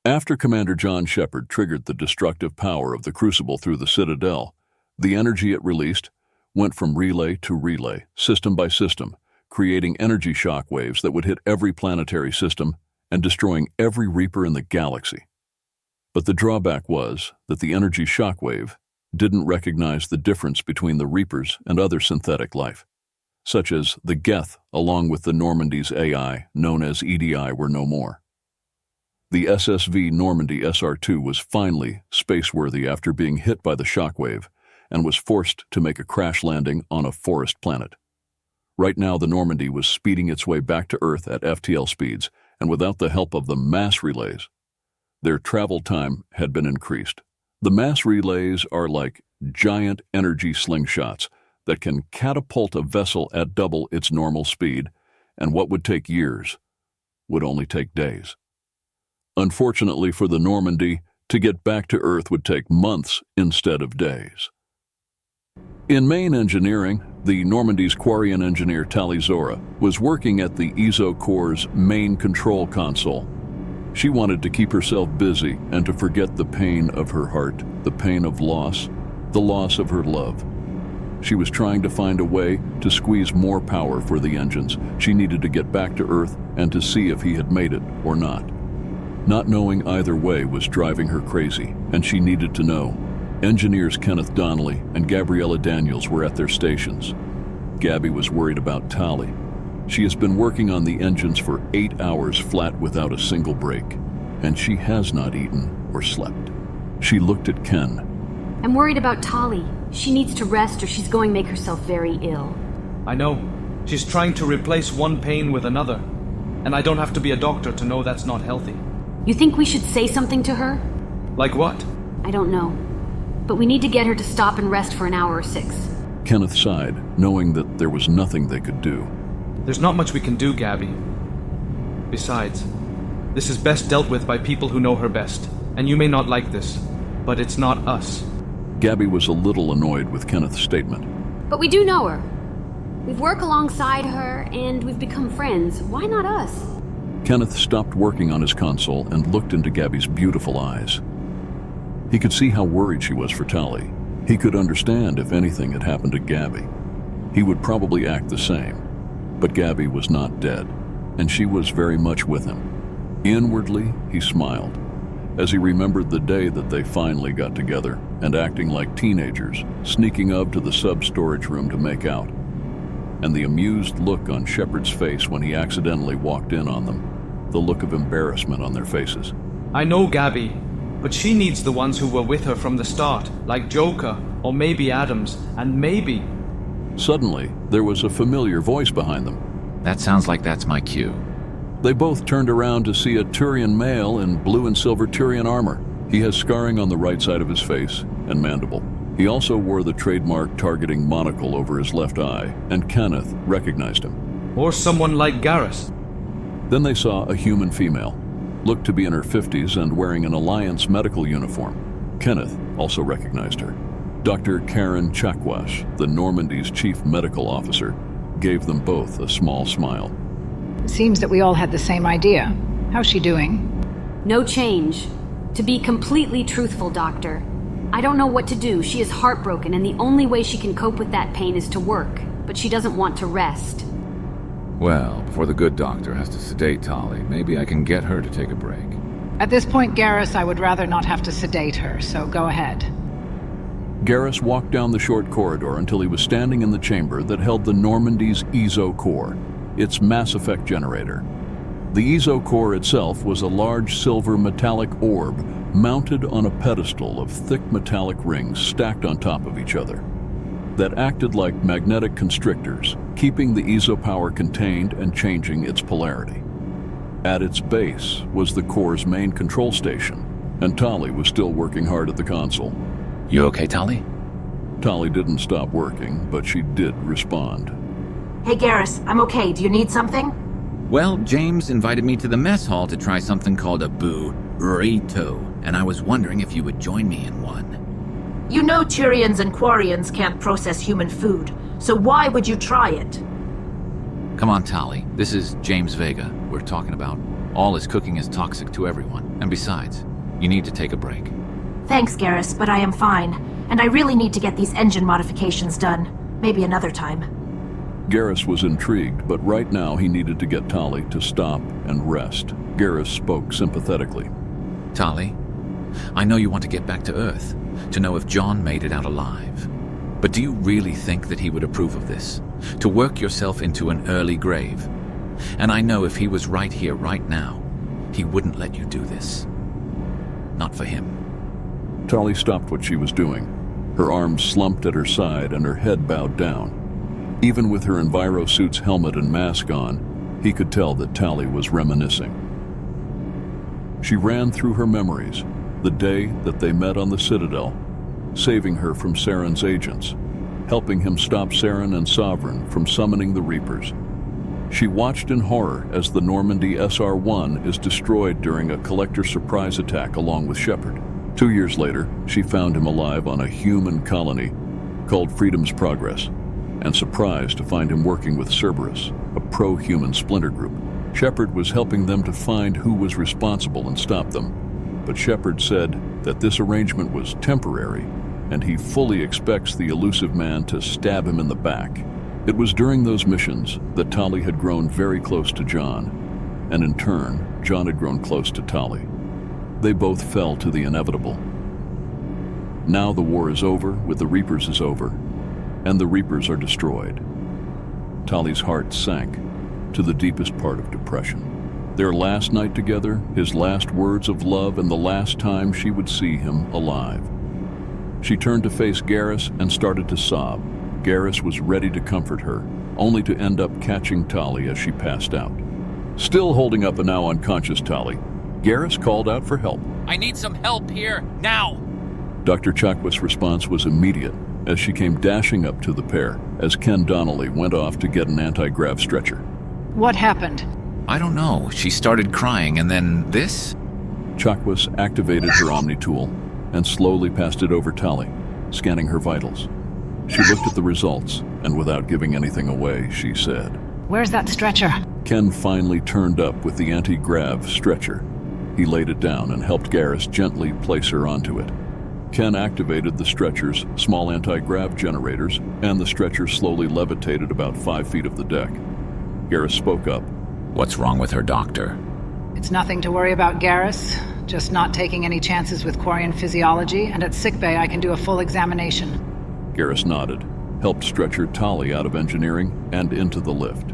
After Commander John Shepard triggered the destructive power of the Crucible through the Citadel, the energy it released went from relay to relay, system by system, creating energy shock waves that would hit every planetary system and destroying every Reaper in the galaxy. But the drawback was that the energy shock wave didn't recognize the difference between the Reapers and other synthetic life, such as the Geth along with the Normandy's AI, known as EDI, were no more. The SSV Normandy SR-2 was finally spaceworthy after being hit by the shockwave and was forced to make a crash landing on a forest planet. Right now, the Normandy was speeding its way back to Earth at FTL speeds, and without the help of the mass relays, their travel time had been increased. The mass relays are like giant energy slingshots that can catapult a vessel at double its normal speed, and what would take years would only take days. Unfortunately for the Normandy, to get back to Earth would take months instead of days. In main engineering, the Normandy's Quarian engineer Tali Zora was working at the EZO Core's main control console. She wanted to keep herself busy and to forget the pain of her heart, the pain of loss, the loss of her love. She was trying to find a way to squeeze more power for the engines. She needed to get back to Earth and to see if he had made it or not. Not knowing either way was driving her crazy, and she needed to know. Engineers Kenneth Donnelly and Gabriella Daniels were at their stations. Gabby was worried about Tali. She has been working on the engines for 8 hours flat without a single break, and she has not eaten or slept. She looked at Ken. I'm worried about Tali. She needs to rest or she's going to make herself very ill. I know. She's trying to replace one pain with another, and I don't have to be a doctor to know that's not healthy. You think we should say something to her? Like what? I don't know. But we need to get her to stop and rest for an hour or 6. Kenneth sighed, knowing that there was nothing they could do. There's not much we can do, Gabby. Besides, this is best dealt with by people who know her best, and you may not like this, but it's not us. Gabby was a little annoyed with Kenneth's statement. But we do know her. We've worked alongside her, and we've become friends. Why not us? Kenneth stopped working on his console and looked into Gabby's beautiful eyes. He could see how worried she was for Tali. He could understand if anything had happened to Gabby. He would probably act the same. But Gabby was not dead, and she was very much with him. Inwardly, he smiled as he remembered the day that they finally got together and acting like teenagers, sneaking up to the sub-storage room to make out, and the amused look on Shepard's face when he accidentally walked in on them, the look of embarrassment on their faces. I know Gabby, but she needs the ones who were with her from the start, like Joker, or maybe Adams, and maybe... Suddenly, there was a familiar voice behind them. That sounds like that's my cue. They both turned around to see a Turian male in blue and silver Turian armor. He has scarring on the right side of his face and mandible. He also wore the trademark targeting monocle over his left eye, and Kenneth recognized him. Or someone like Garrus. Then they saw a human female, looked to be in her 50s and wearing an Alliance medical uniform. Kenneth also recognized her. Dr. Karen Chakwash, the Normandy's chief medical officer, gave them both a small smile. It seems that we all had the same idea. How's she doing? No change. To be completely truthful, Doctor, I don't know what to do. She is heartbroken, and the only way she can cope with that pain is to work, but she doesn't want to rest. Well, before the good doctor has to sedate Tali, maybe I can get her to take a break. At this point, Garrus, I would rather not have to sedate her, so go ahead. Garrus walked down the short corridor until he was standing in the chamber that held the Normandy's EZO Core, its Mass Effect generator. The EZO Core itself was a large silver metallic orb mounted on a pedestal of thick metallic rings stacked on top of each other that acted like magnetic constrictors, keeping the EZO power contained and changing its polarity. At its base was the core's main control station, and Tali was still working hard at the console. You okay, Tali? Tali didn't stop working, but she did respond. Hey Garrus, I'm okay. Do you need something? Well, James invited me to the mess hall to try something called a burrito, and I was wondering if you would join me in one. You know Turians and Quarians can't process human food, so why would you try it? Come on, Tali. This is James Vega. We're talking about all his cooking is toxic to everyone. And besides, you need to take a break. Thanks, Garrus, but I am fine. And I really need to get these engine modifications done. Maybe another time. Garrus was intrigued, but right now he needed to get Tali to stop and rest. Garrus spoke sympathetically. Tali, I know you want to get back to Earth, to know if John made it out alive. But do you really think that he would approve of this? To work yourself into an early grave? And I know if he was right here, right now, he wouldn't let you do this. Not for him. Tali stopped what she was doing. Her arms slumped at her side and her head bowed down. Even with her EnviroSuit's helmet and mask on, he could tell that Tali was reminiscing. She ran through her memories, the day that they met on the Citadel, saving her from Saren's agents, helping him stop Saren and Sovereign from summoning the Reapers. She watched in horror as the Normandy SR-1 is destroyed during a Collector surprise attack along with Shepard. 2 years later, she found him alive on a human colony called Freedom's Progress, and surprised to find him working with Cerberus, a pro-human splinter group. Shepard was helping them to find who was responsible and stop them, but Shepard said that this arrangement was temporary, and he fully expects the elusive man to stab him in the back. It was during those missions that Tali had grown very close to John, and in turn, John had grown close to Tali. They both fell to the inevitable. Now the war is over, with the Reapers is over, and the Reapers are destroyed. Tali's heart sank to the deepest part of depression. Their last night together, his last words of love, and the last time she would see him alive. She turned to face Garrus and started to sob. Garrus was ready to comfort her, only to end up catching Tali as she passed out. Still holding up a now unconscious Tali, Garrus called out for help. I need some help here, now! Dr. Chakwas' response was immediate as she came dashing up to the pair as Ken Donnelly went off to get an anti-grav stretcher. What happened? I don't know. She started crying and then this? Chakwas activated her Omni tool and slowly passed it over Tali, scanning her vitals. She looked at the results, and without giving anything away, she said, Where's that stretcher? Ken finally turned up with the anti-grav stretcher. He laid it down and helped Garrus gently place her onto it. Ken activated the stretcher's small anti-grav generators, and the stretcher slowly levitated about 5 feet of the deck. Garrus spoke up. What's wrong with her, Doctor? It's nothing to worry about, Garrus. Just not taking any chances with Quarian physiology, and at sickbay I can do a full examination. Garrus nodded, helped stretcher Tali out of engineering and into the lift.